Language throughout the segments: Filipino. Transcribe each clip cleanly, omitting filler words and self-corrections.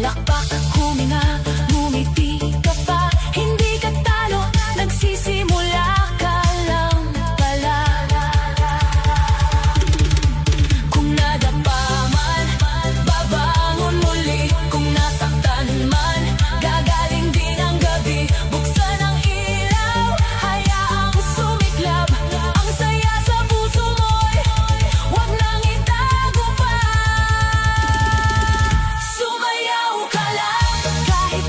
Palakpak, huminga, ngumiti ka pa. Hindi ka talo, nagsisimula ka lang pala. Kung nadapa man, babangon muli. Kung nasaktan man, gagaling din ang gabi. Buksan ang ilaw, hayaang sumiklab. Ang saya sa puso mo'y huwag nang itago pa. Sumayaw ka lang kahit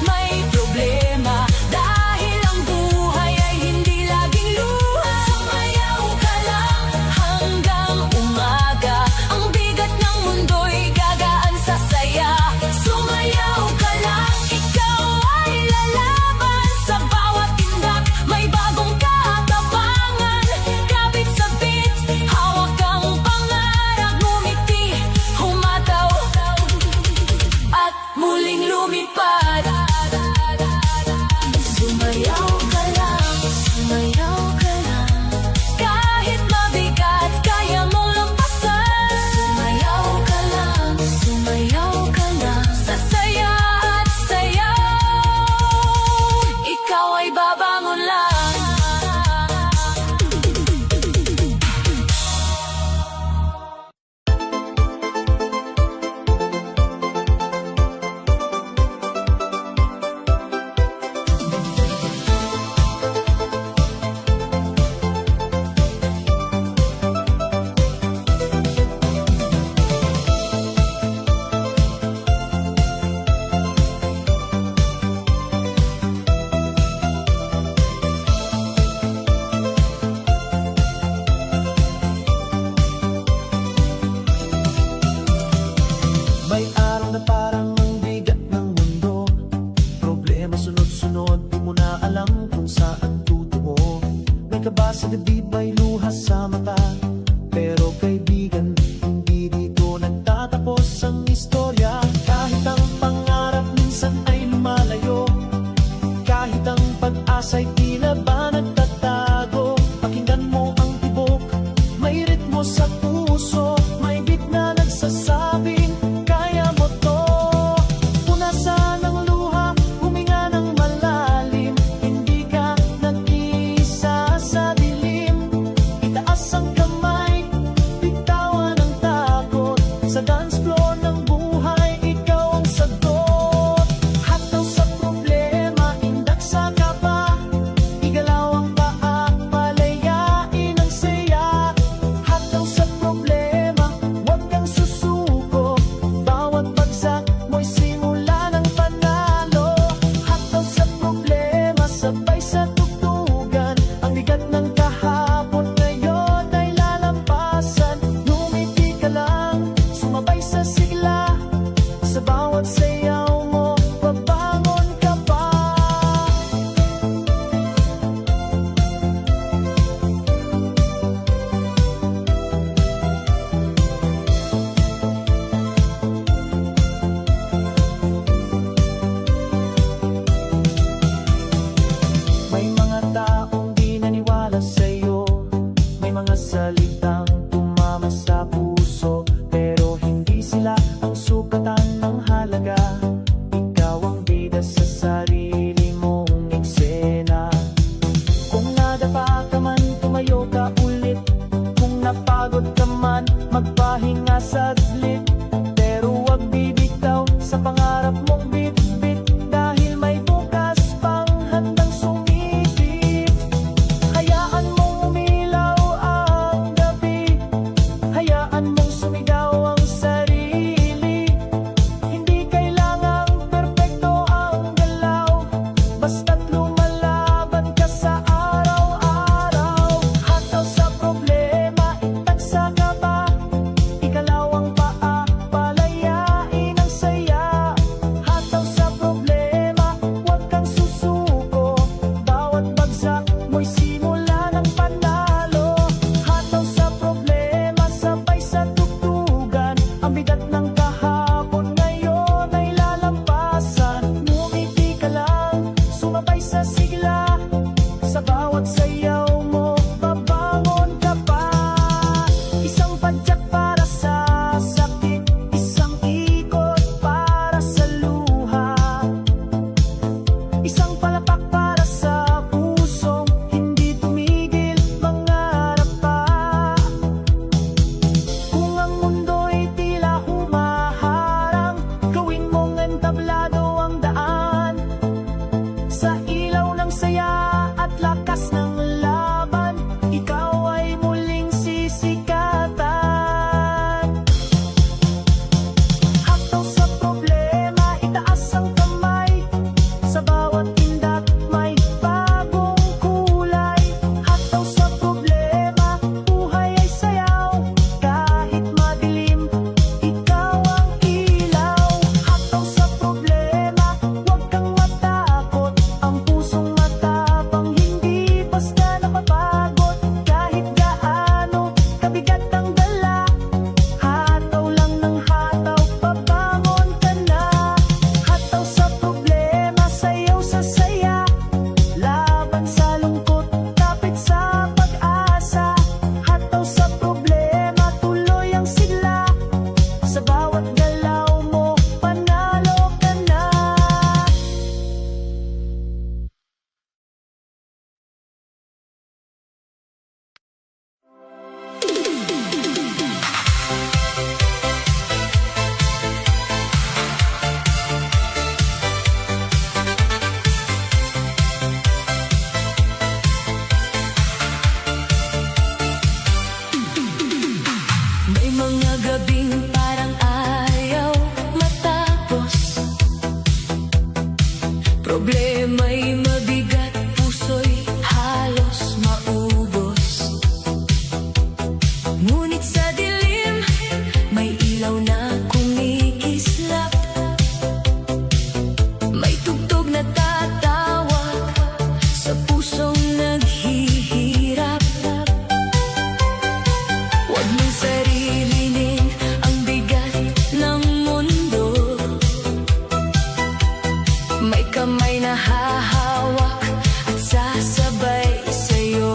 hahawak at sasabay sa'yo.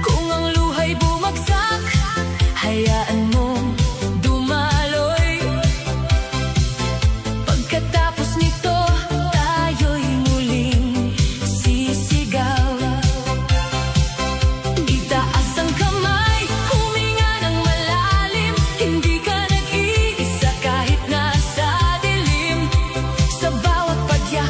Kung ang luha'y bumagsak, hayaan mong dumaloy. Pagkatapos nito, tayo'y muling sisigaw. Itaas ang kamay, huminga ng malalim. Hindi ka nag-iisa kahit nasa dilim. Sa bawat padya,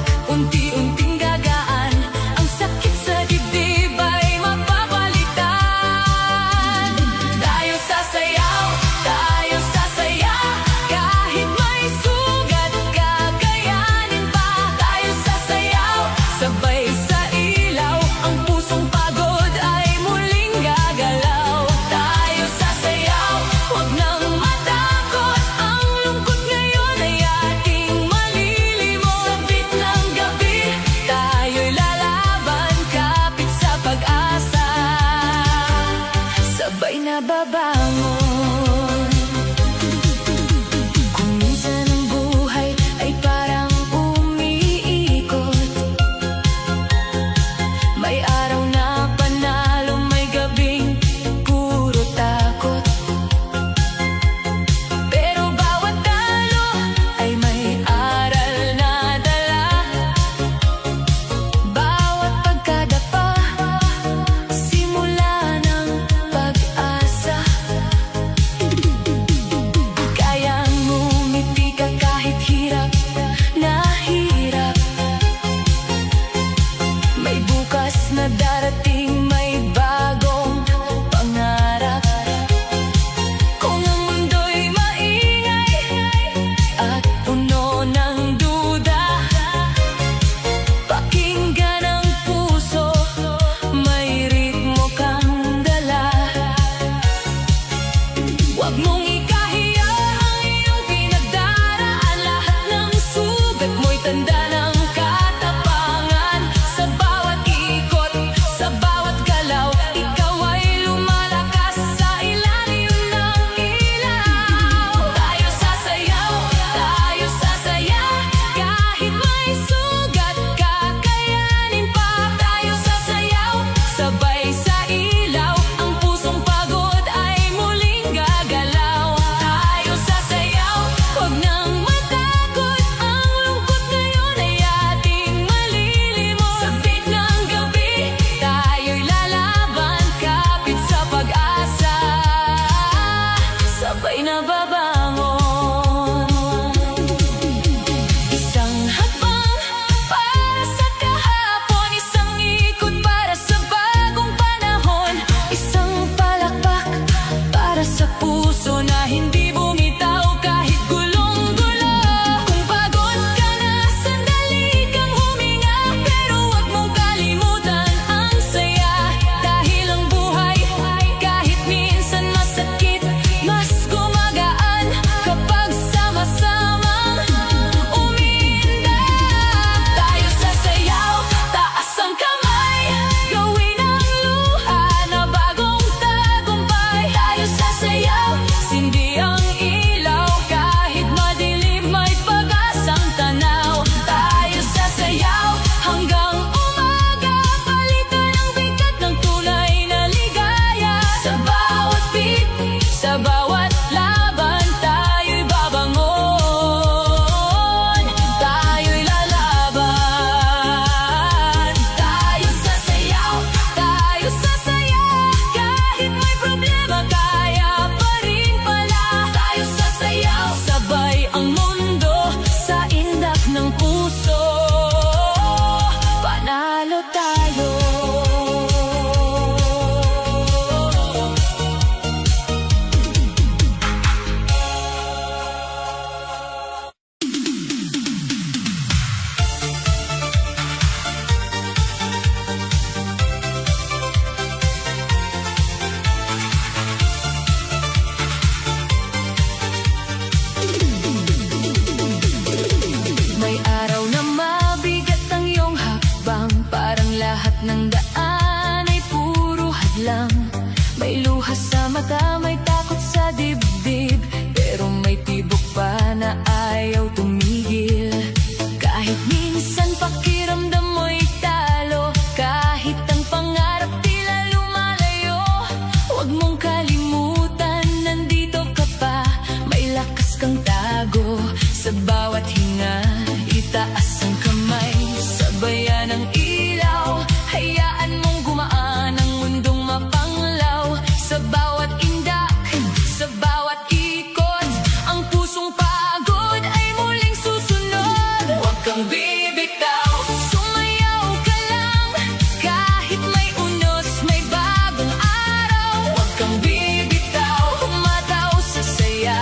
kang tago sa bawat hinga. Itaas ang kamay, sabayan ang ilaw. Hayaan mong gumaan ang mundong mapanglaw. Sa bawat indak, sa bawat ikot, ang pusong pagod ay muling susunod. Huwag kang bibitaw, sumayaw ka lang. Kahit may unos, may bagong araw. Huwag kang bibitaw, humataw sa saya.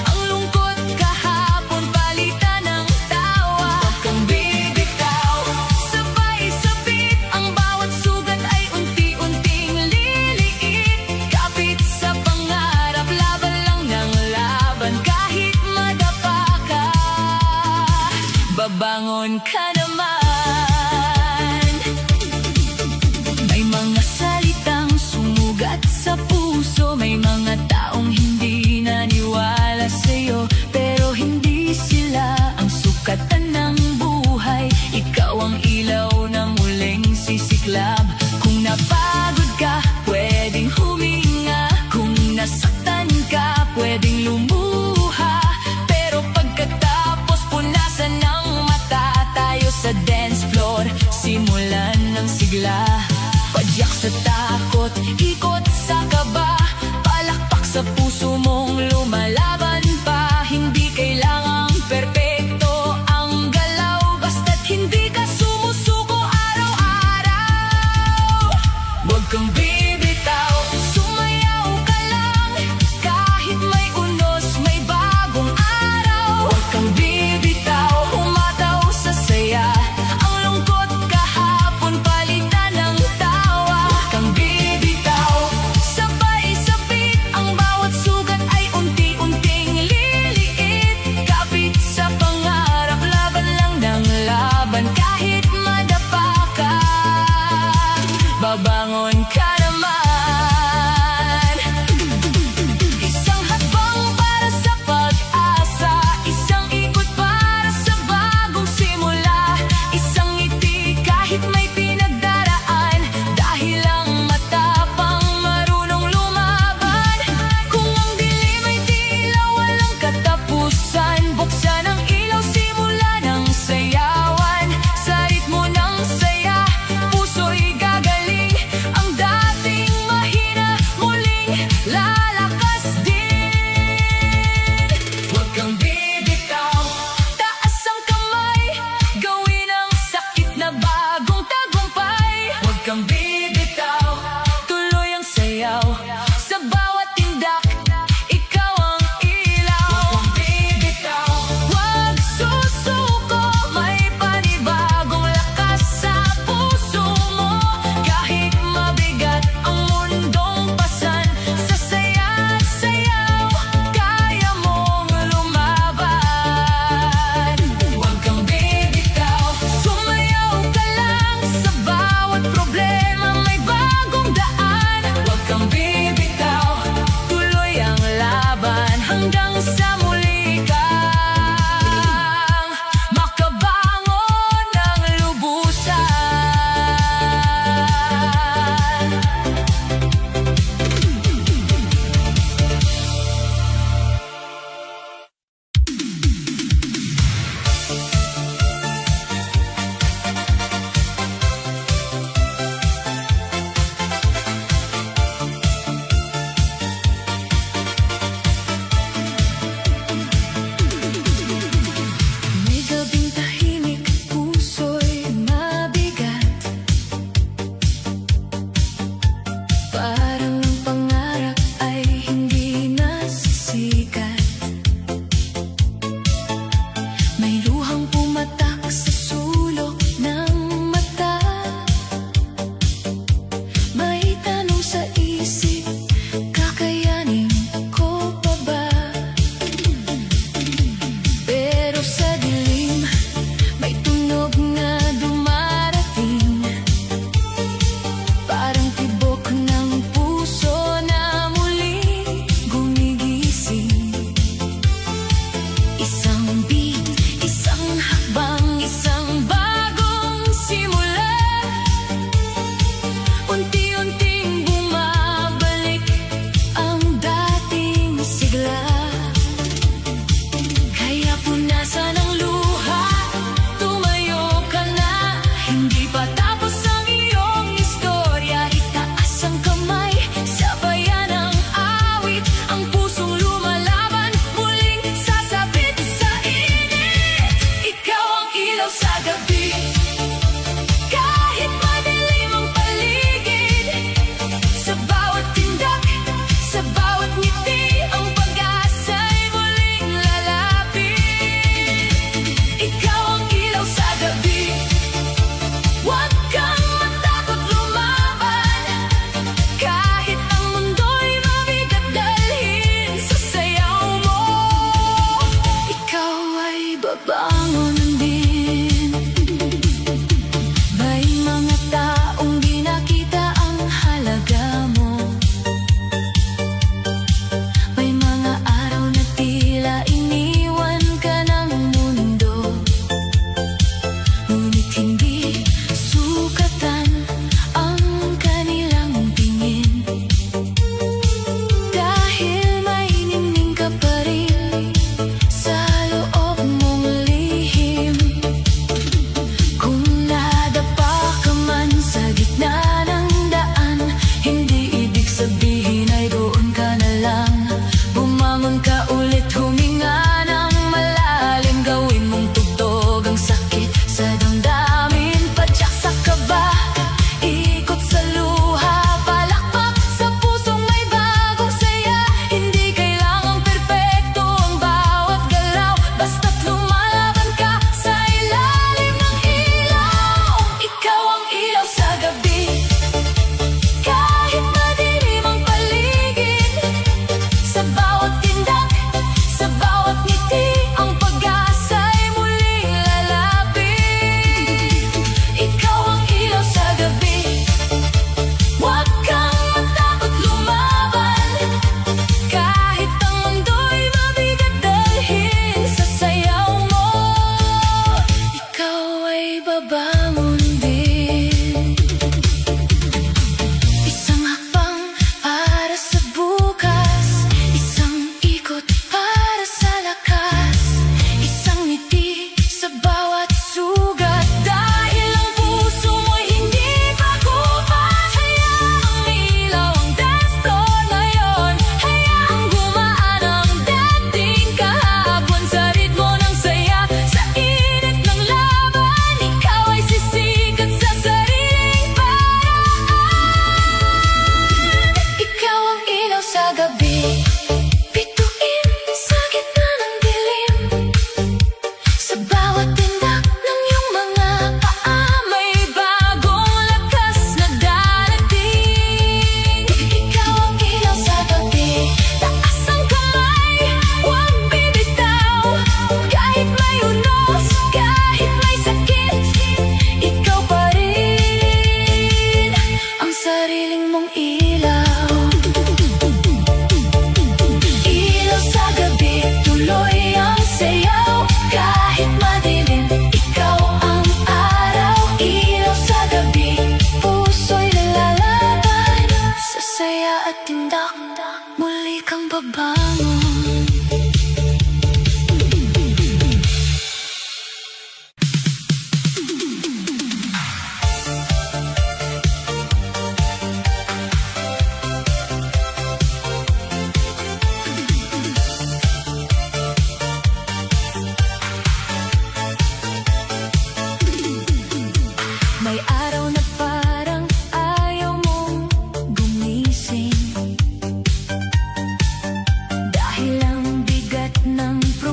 Ang lungkot kahapon, palitan ng tawa. Huwag kang bibitaw, sabay sabit. Ang bawat sugat ay unti-unting liliit. Kapit sa pangarap, laban lang ng laban. Kahit madapa ka, babangon ka naman. May mga salitang sumugat sa puso. May mga taong hindi naniwala sa'yo, pero hindi sila ang sukatan ng buhay. Ikaw ang ilaw na muling sisiklab. Kung napagod ka, pwedeng huminga. Kung nasaktan ka, pwedeng lumuha. Pero pagkatapos punasan ng mata, tayo sa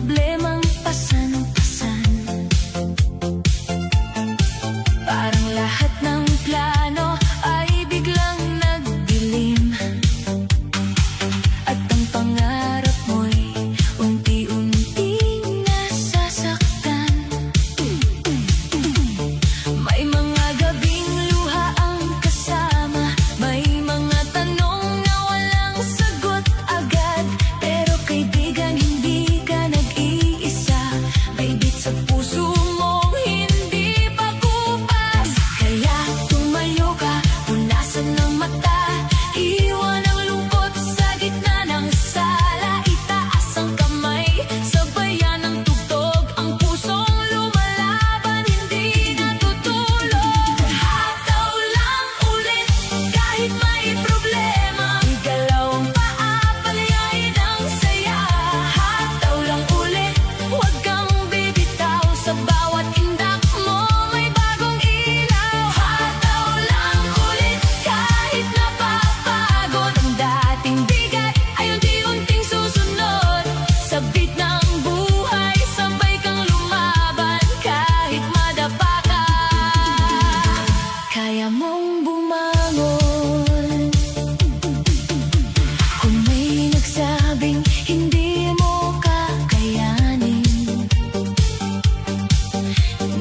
problemang pasan-pasan. Parang lahat ng plano ay biglang nagdilim, at ang pangarap mo'y unti-unting nasasaktan. May mga gabing luha ang kasama, may mga tanong na walang sagot agad. Pero kaibigan, hindi ka nag-iisa, may bit sa puso mong hindi pa kupas. Kaya tumayo ka, punasan ng mata, iwan ang lungkot sa gitna ng sala. Itaas ang kamay, sabayan ng tugtog, ang pusong lumalaban, hindi natutulog. Hataw lang ulit kahit may problema, igalaw ang paa, palayain ang saya. Hataw lang ulit, huwag kang bibitaw, sa bawat indak mo may bagong ilaw. Hataw lang ulit kahit napapagod, ang dating bigat ay unti-unting susunod. Sa beat ng buhay, sabay kang lumaban, kahit madapa ka, kaya mong bumangon. Kung may nagsabing hindi mo kakayanin,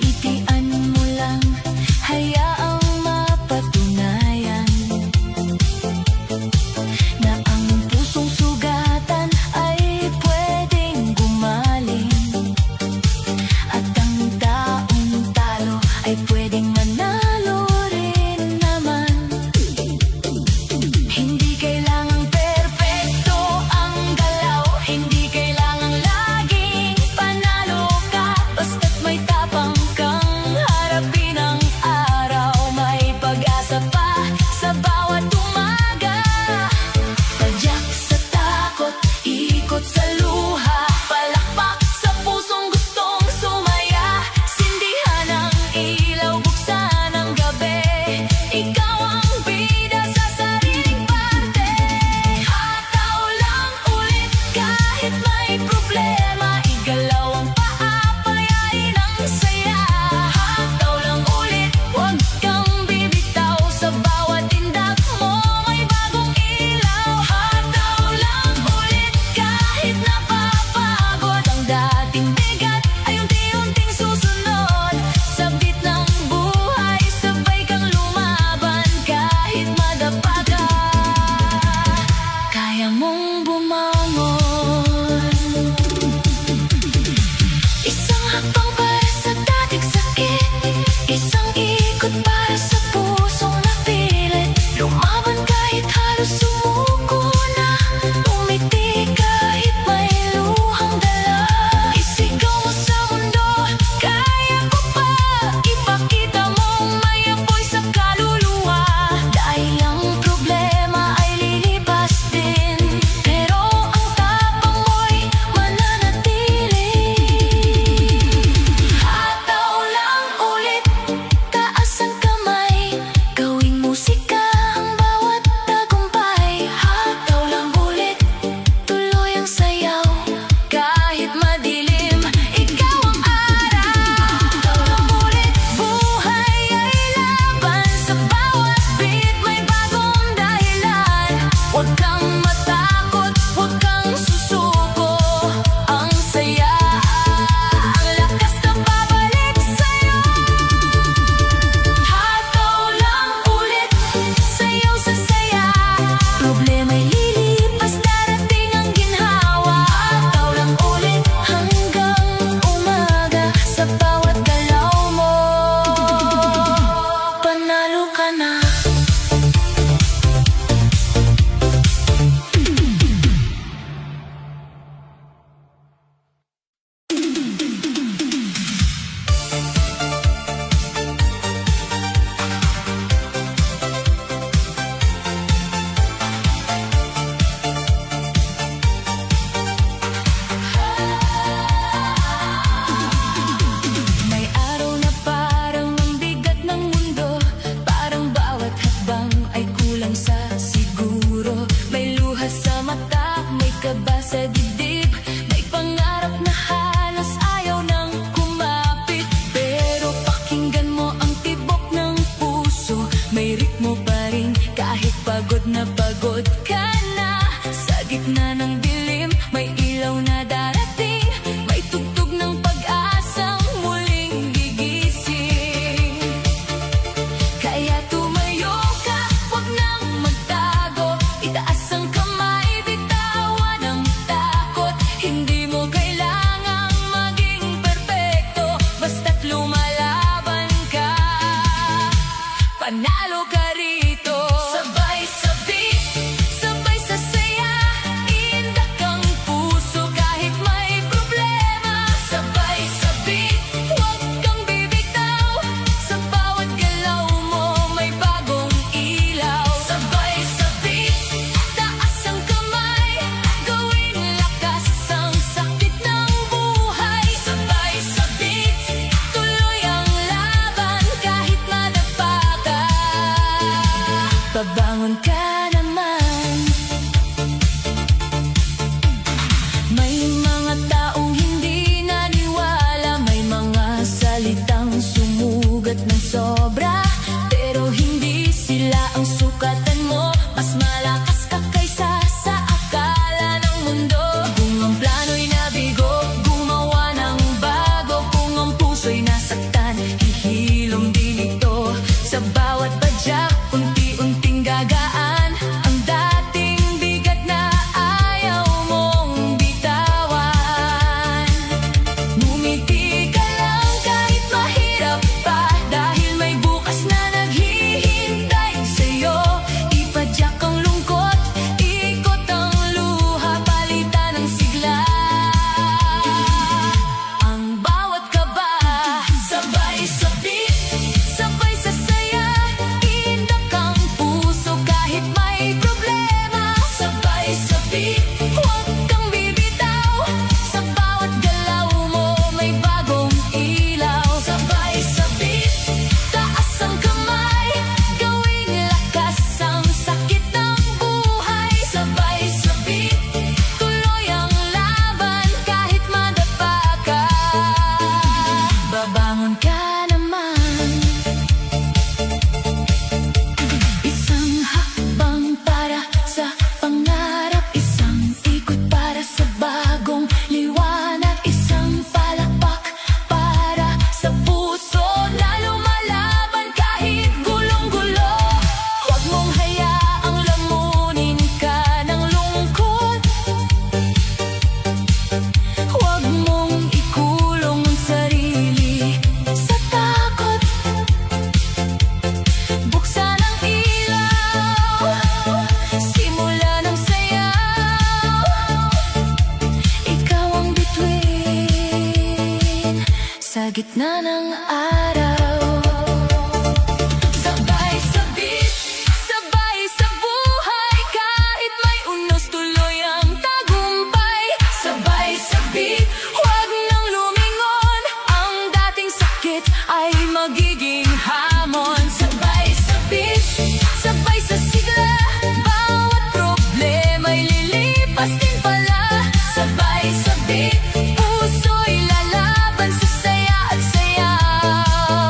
ngitian mo lang, hayaang mapatunayan na ang pusong sugatan ay pwedeng gumaling, at ang taong talo ay pwedeng manalo rin naman. Hindi kailangang perpekto ang galaw, hindi kailangang laging panalo ka, basta't may tapang kang harapin ang araw. May pag-asa pa sa bawat umaga, tadyak sa takot, ikot sa luha, palakpak sa pusong gustong sumaya. Sindihan ang ilaw, buksan ang gabi, ikaw ang bida sa sariling parte. Hataw lang ulit kahit may problema, igalaw ang paa, palayain ang saya. Hataw lang ulit, huwag kang bibitaw, sa bawat indak mo may bagong ilaw. Hataw lang ulit kahit napapagod, ang dating bigat ay unti-unting susunod. Sa beat ng buhay, sabay kang lumaban, kahit madapa ka, kaya mong bumangon. Isang hakbang para sa dating sakit, isang ikot para sa pusong napilit. Lumaban kahit halos sumuko na, umiti kahit may luhang dala. Isigaw mo panalo ka rito. Sabay sa beat, sabay sa saya, indak ang puso kahit may problema. Sabay sa beat, huwag kang bibitaw, sa bawat galaw mo may bagong ilaw. Sabay sa beat, taas ang kamay, gawing lakas ang sakit ng buhay. Sabay sa beat, tuloy ang laban kahit madapa ka. Babangon ka naman. May mga taong hindi naniwala, may mga salitang sumugat ng sobra, pero hindi sila ang sukatan mo. Mas malakas ka kaysa sa akala ng mundo. Kung ang plano'y nabigo, gumawa ng bago. Kung ang puso'y nasaktan, hihilom din ito. Sa bawat padyak, unti-unting gagaan ang dating bigat na ayaw mong bitawan. Ngumiti ka lang kahit mahirap pa, dahil may bukas na naghihintay sa'yo. Ipadyak ang lungkot, ikot ang luha, palitan ng sigla ang bawat kaba. Sabay sa beat, sabay sa saya, indak ang puso kahit may problema. Sabay sa beat, huwag kang bibitaw, sa bawat galaw mo may bagong ilaw. Sabay sa beat, taas ang kamay, gawing lakas ang sakit ng buhay. Sabay sa beat, tuloy ang laban kahit madapa ka. Babangon ka naman. Isang hakbang para sa pangarap, isang ikot para sa bagong liwanag, isang palakpak para sa puso na lumalaban kahit gulong-gulo. Huwag mong hayaang lamunin ka ng lungkot, huwag mong ikulong ang sarili sa takot. Buksan ang ilaw, simulan ang sayaw, ikaw ang bituin sa gitna ng araw. Sabay sa beat, sabay sa buhay, kahit may unos tuloy ang tagumpay. Sabay sa beat, huwag nang lumingon, ang dating sakit ay magiging hamon. Sabay sa beat, sabay sa sigla, bawat problema'y lilipas din pala. Sabay sa beat, puso'y lalaban sa saya at sayaw.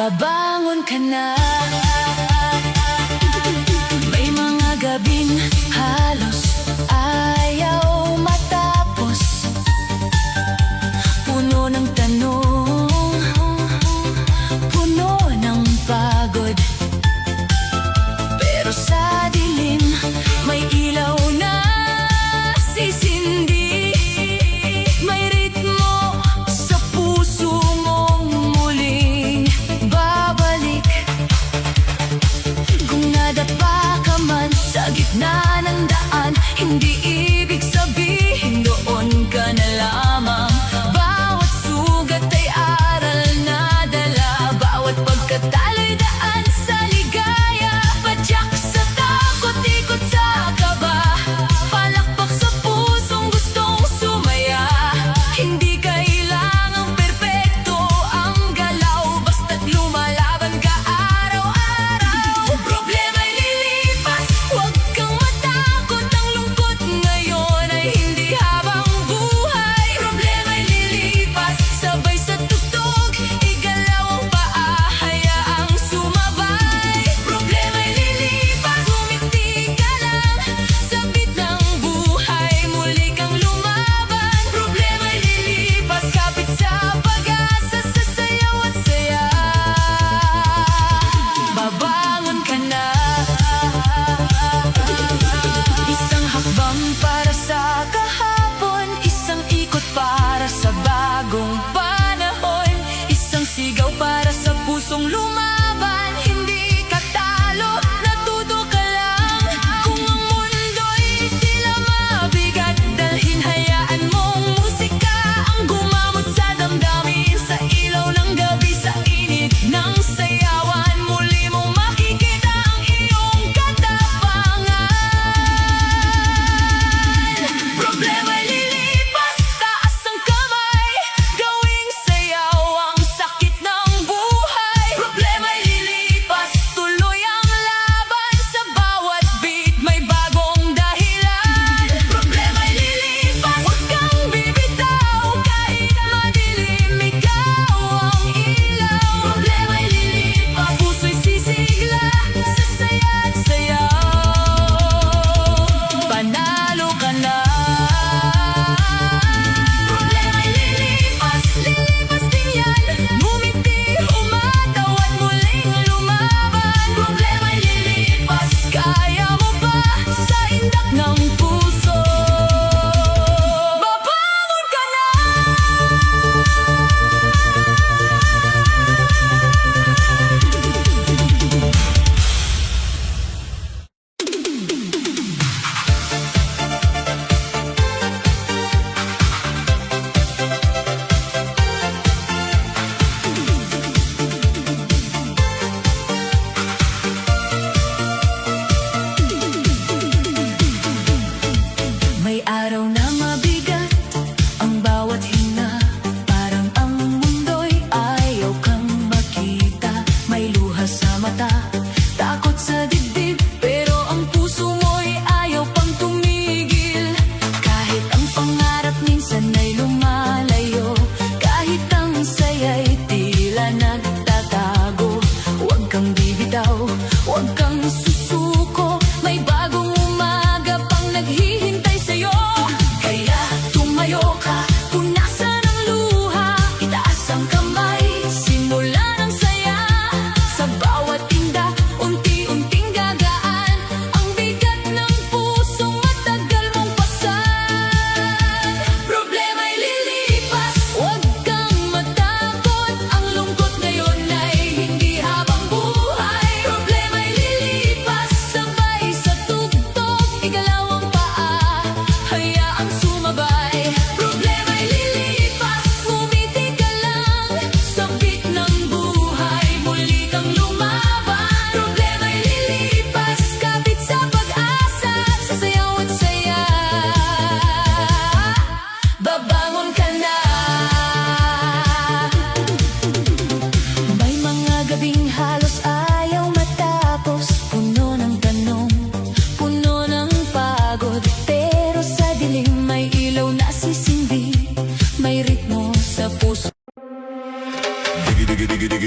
babangon ka na. May mga gabing halos ayaw matapos, puno ng tanong, puno ng pagod. Pero sa dilim, may ilaw na sisindi. May ritmo sa puso mong muling babalik. Kung nadapa ka man sa gitna ng daan, hindi ibig sabihin doon ka na lamang. Bawat sugat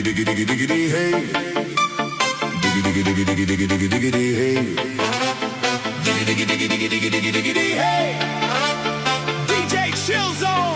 diggy diggy diggy diggy diggy hey. Diggy diggy diggy diggy diggy diggy diggy diggy hey. Diggy diggy diggy diggy diggy diggy diggy diggy hey. DJ Chill Zone.